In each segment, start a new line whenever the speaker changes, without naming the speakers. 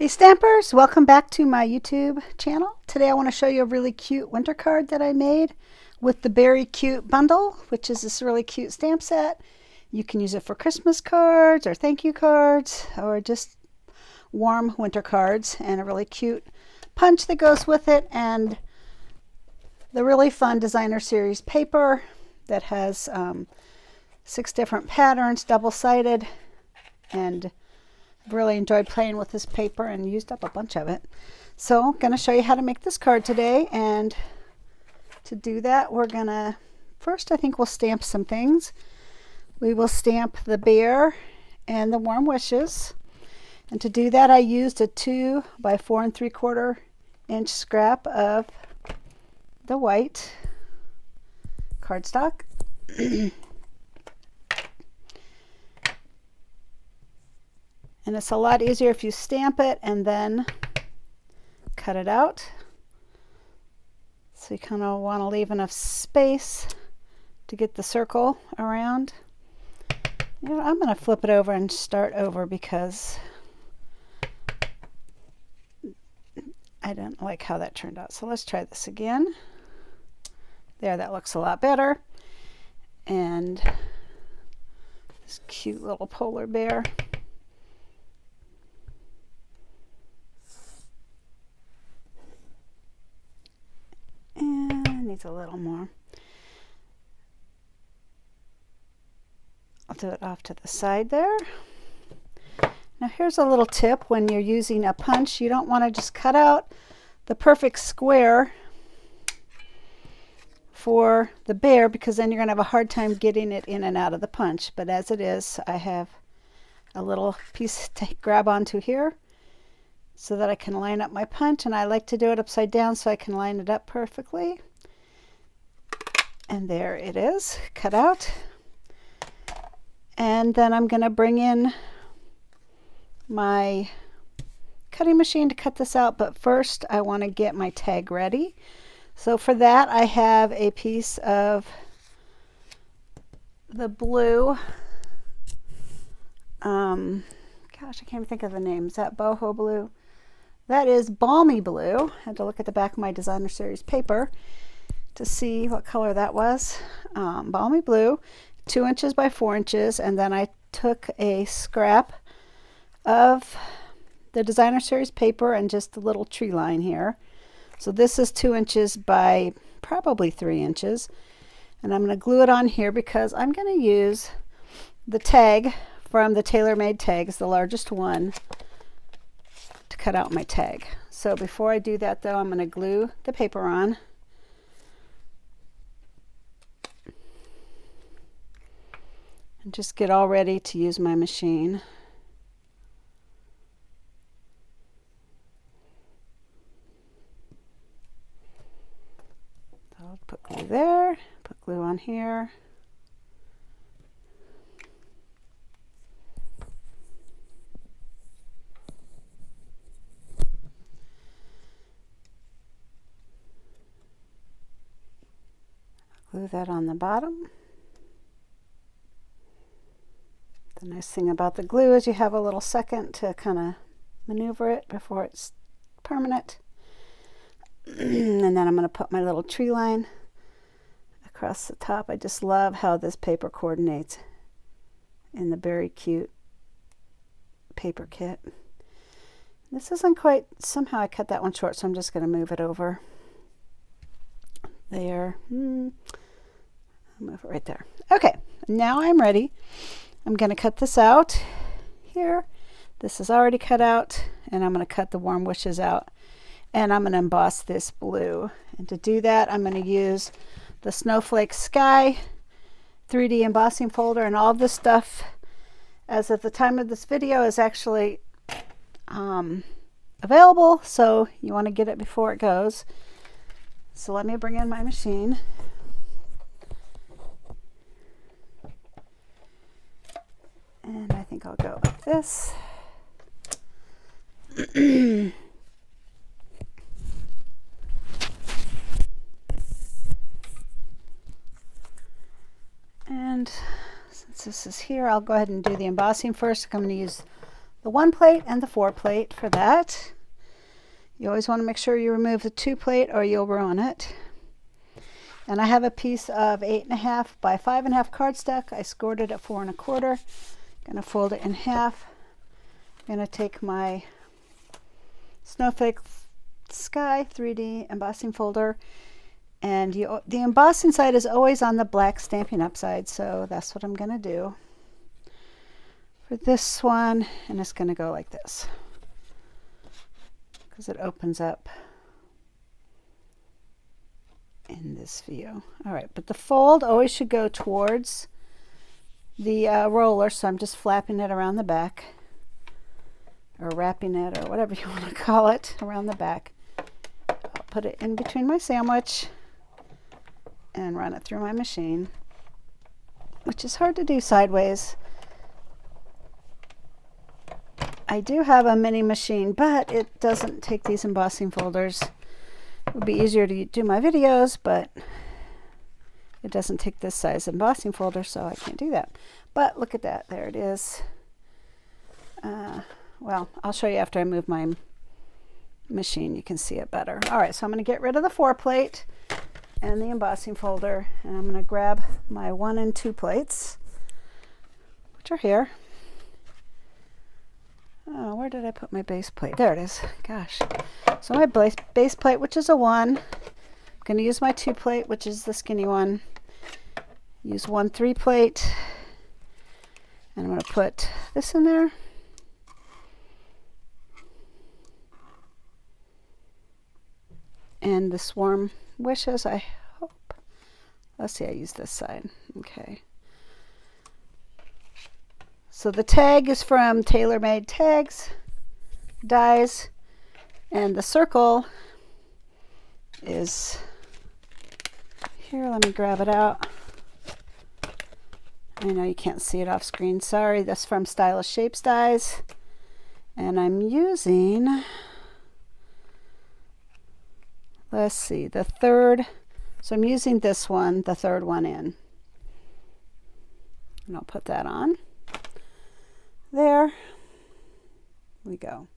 Hey Stampers, welcome back to my YouTube channel. Today I want to show you a really cute winter card that I made with the Beary Cute bundle, which is this really cute stamp set. You can use it for Christmas cards or thank you cards or just warm winter cards, and a really cute punch that goes with it, and the really fun designer series paper that has 6 different patterns, double-sided, and I've really enjoyed playing with this paper and used up a bunch of it. So I'm going to show you how to make this card today, and to do that we're going to, first I think we'll stamp some things. We will stamp the bear and the warm wishes, and to do that I used a 2 by 4 3/4 inch scrap of the white cardstock. And it's a lot easier if you stamp it and then cut it out. So you kind of want to leave enough space to get the circle around. You know, I'm going to flip it over and start over because I didn't like how that turned out. So let's try this again. There, that looks a lot better. And this cute little polar bear. Needs a little more. I'll do it off to the side there. Now here's a little tip: when you're using a punch, you don't want to just cut out the perfect square for the bear, because then you're going to have a hard time getting it in and out of the punch. But as it is, I have a little piece to grab onto here so that I can line up my punch, and I like to do it upside down so I can line it up perfectly. And there it is, cut out. And then I'm going to bring in my cutting machine to cut this out, but first I want to get my tag ready. So for that I have a piece of the blue, gosh, I can't even think of the name. Is that boho blue? That is balmy blue. I had to look at the back of my designer series paper to see what color that was. Balmy blue, 2 inches by 4 inches, and then I took a scrap of the designer series paper and just a little tree line here. So this is 2 inches by probably 3 inches, and I'm going to glue it on here because I'm going to use the tag from the tailor-made tags, the largest one, to cut out my tag. So before I do that though, I'm going to glue the paper on. And just get all ready to use my machine. So I'll put glue there, put glue on here. Glue that on the bottom. The nice thing about the glue is you have a little second to kind of maneuver it before it's permanent. And then I'm going to put my little tree line across the top. I just love how this paper coordinates in the Beary Cute paper kit. This isn't quite, somehow I cut that one short, so I'm just going to move it over there. I'll move it right there. Okay, now I'm ready. I'm going to cut this out here. This is already cut out, and I'm going to cut the warm wishes out, and I'm going to emboss this blue. And to do that, I'm going to use the Snowflake Sky 3D embossing folder, and all this stuff, as of the time of this video, is actually available, so you want to get it before it goes. So let me bring in my machine. And I think I'll go like this. And since this is here, I'll go ahead and do the embossing first. I'm going to use the 1 plate and the 4 plate for that. You always want to make sure you remove the 2 plate or you'll ruin it. And I have a piece of 8.5 by 5.5 cardstock. I scored it at 4 1/4. I'm going to fold it in half. I'm going to take my Snowflake Sky 3D embossing folder, and the embossing side is always on the black Stampin' Up side, so that's what I'm going to do for this one. And it's going to go like this because it opens up in this view. All right, but the fold always should go towards the roller, so I'm just flapping it around the back, or wrapping it, or whatever you want to call it, around the back. I'll put it in between my sandwich and run it through my machine, which is hard to do sideways. I do have a mini machine, but it doesn't take these embossing folders. It would be easier to do my videos, but it doesn't take this size embossing folder, so I can't do that. But look at that. There it is. Well, I'll show you after I move my machine. You can see it better. All right, so I'm going to get rid of the 4 plate and the embossing folder, and I'm going to grab my 1 and 2 plates, which are here. Oh, where did I put my base plate? There it is. Gosh. So my base plate, which is a 1. I'm going to use my 2 plate, which is the skinny one. Use 1 3 plate. And I'm going to put this in there. And the Swarm Wishes, I hope. Let's see, I use this side. Okay. So the tag is from TaylorMade Tags, Dies, and the circle is here. Let me grab it out. I know you can't see it off screen. Sorry, that's from Stylish Shapes Dies. And I'm using, let's see, the third. So I'm using this one, the third one in. And I'll put that on. There we go.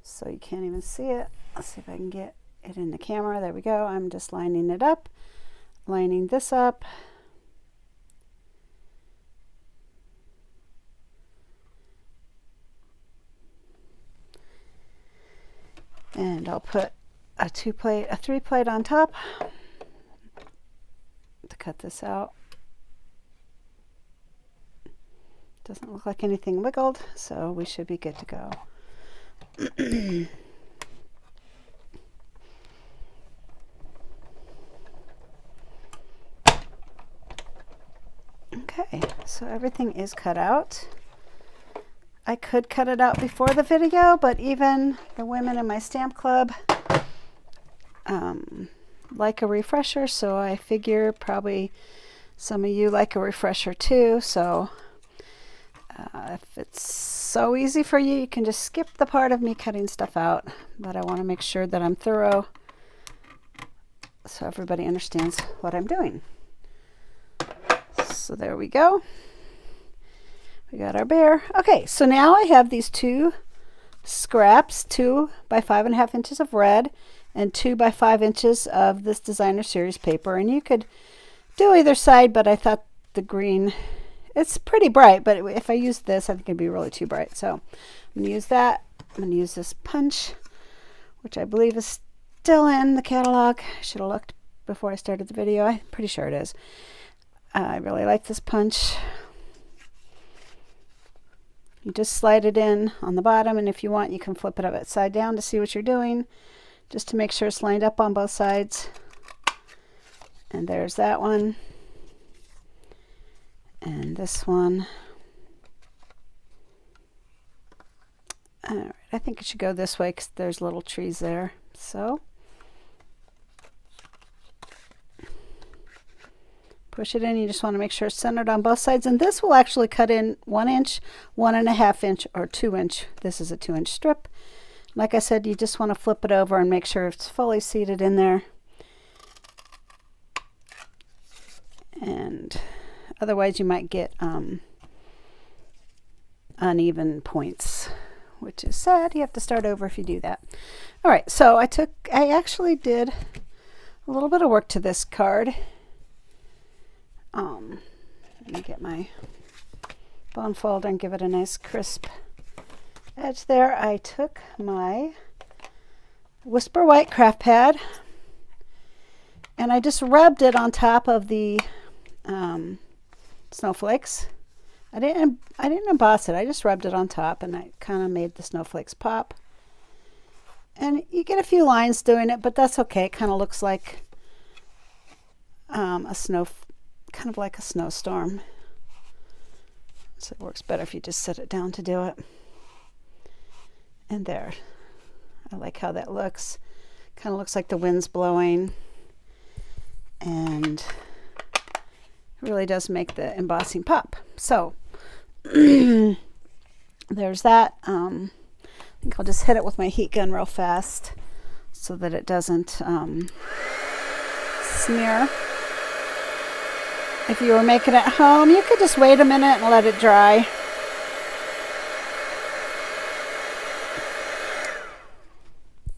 So you can't even see it. Let's see if I can get it in the camera. There we go. I'm just lining it up, lining this up. And I'll put a 3 plate on top to cut this out. Doesn't look like anything wiggled, so we should be good to go. Okay, so everything is cut out. I could cut it out before the video, but even the women in my stamp club like a refresher, so I figure probably some of you like a refresher too. So if it's so easy for you, you can just skip the part of me cutting stuff out, but I want to make sure that I'm thorough so everybody understands what I'm doing. So there we go. We got our bear. Okay, so now I have these 2 scraps, 2 by 5.5 inches of red and 2 by 5 inches of this designer series paper. And you could do either side, but I thought the green, it's pretty bright, but if I use this, I think it'd be really too bright. So I'm going to use that. I'm going to use this punch, which I believe is still in the catalog. I should have looked before I started the video. I'm pretty sure it is. I really like this punch. You just slide it in on the bottom, and if you want, you can flip it upside down to see what you're doing, just to make sure it's lined up on both sides. And there's that one. And this one. All right, I think it should go this way because there's little trees there. So push it in. You just want to make sure it's centered on both sides. And this will actually cut in 1 inch, 1.5 inch, or 2 inch. This is a 2 inch strip. Like I said, you just want to flip it over and make sure it's fully seated in there. And otherwise you might get uneven points, which is sad. You have to start over if you do that. All right, so I actually did a little bit of work to this card. Let me get my bone folder and give it a nice crisp edge there. I took my Whisper White craft pad and I just rubbed it on top of the snowflakes. I didn't emboss it. I just rubbed it on top and I kind of made the snowflakes pop. And you get a few lines doing it, but that's okay. It kind of looks like kind of like a snowstorm. So it works better if you just set it down to do it. And there. I like how that looks. Kind of looks like the wind's blowing. And it really does make the embossing pop. So there's that. I think I'll just hit it with my heat gun real fast so that it doesn't smear. If you were making it at home, you could just wait a minute and let it dry.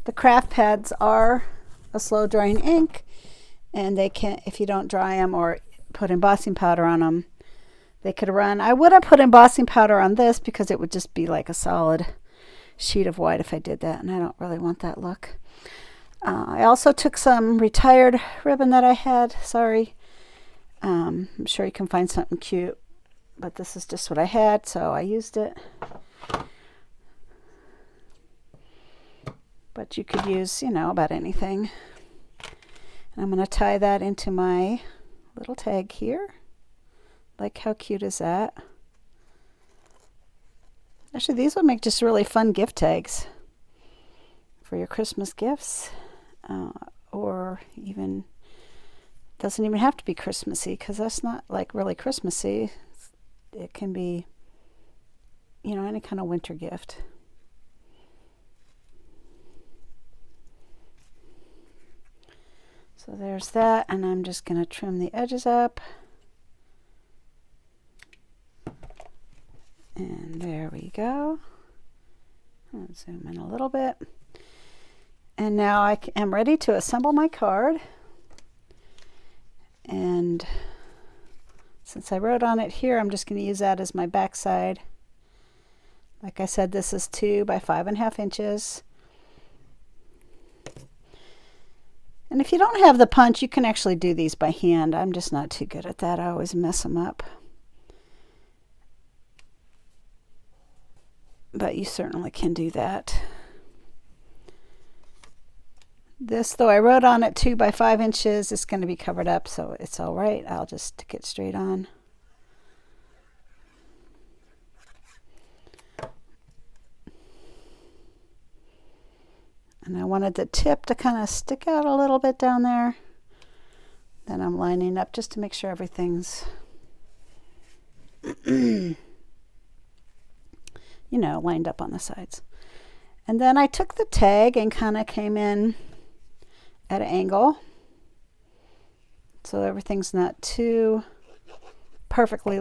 The craft pads are a slow drying ink, and they can, if you don't dry them or put embossing powder on them, they could run. I would have put embossing powder on this because it would just be like a solid sheet of white if I did that, and I don't really want that look. I also took some retired ribbon that I had. Sorry. I'm sure you can find something cute, but this is just what I had, so I used it. But you could use, you know, about anything. And I'm going to tie that into my little tag here. Like, how cute is that? Actually, these would make just really fun gift tags for your Christmas gifts, or even, doesn't even have to be Christmassy, because that's not like really Christmassy. It can be, you know, any kind of winter gift. So there's that, and I'm just going to trim the edges up. And there we go. I'll zoom in a little bit. And now I am ready to assemble my card. And since I wrote on it here, I'm just going to use that as my back side. Like I said, this is 2 by 5.5 inches. And if you don't have the punch, you can actually do these by hand. I'm just not too good at that. I always mess them up. But you certainly can do that. This, though I wrote on it 2 by 5 inches, it's going to be covered up, so it's all right. I'll just stick it straight on. And I wanted the tip to kind of stick out a little bit down there. Then I'm lining up just to make sure everything's, you know, lined up on the sides. And then I took the tag and kind of came in at an angle, so everything's not too perfectly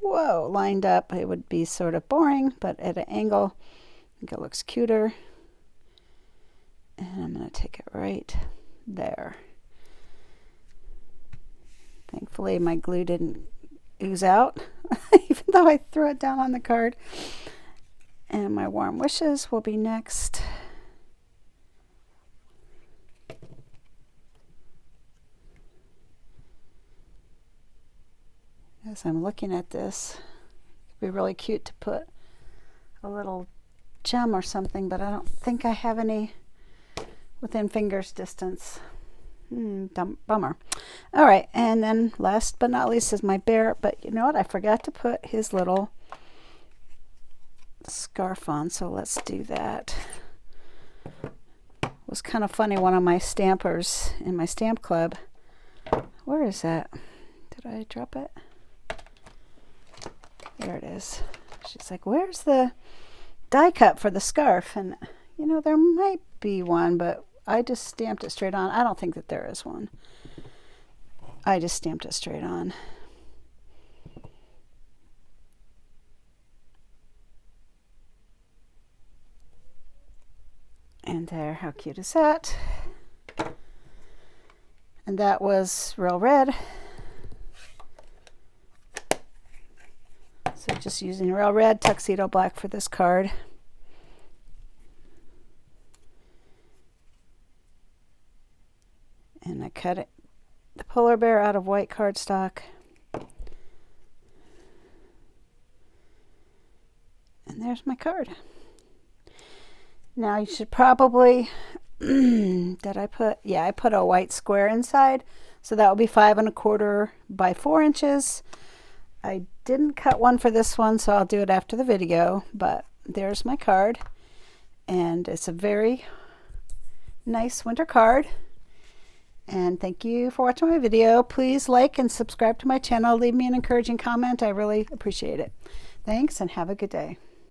lined up. It would be sort of boring, but at an angle, I think it looks cuter. And I'm going to take it right there. Thankfully, my glue didn't ooze out, even though I threw it down on the card. And my warm wishes will be next. As I'm looking at this, it'd be really cute to put a little gem or something, but I don't think I have any within fingers distance. Bummer. All right, and then last but not least is my bear. But you know what? I forgot to put his little scarf on, so let's do that. It was kind of funny. One of my stampers in my stamp club. Where is that? Did I drop it? There it is. She's like, "Where's the die cut for the scarf?" And you know, there might be one, but I just stamped it straight on. I don't think that there is one. I just stamped it straight on. And there, how cute is that? And that was real red. So just using real red tuxedo black for this card. And I cut the polar bear out of white cardstock. And there's my card. Now you should probably, did I put, yeah, I put a white square inside. So that will be 5 1/4 by 4 inches. I didn't cut one for this one, so I'll do it after the video, but there's my card. And it's a very nice winter card. And thank you for watching my video. Please like and subscribe to my channel. Leave me an encouraging comment. I really appreciate it. Thanks and have a good day.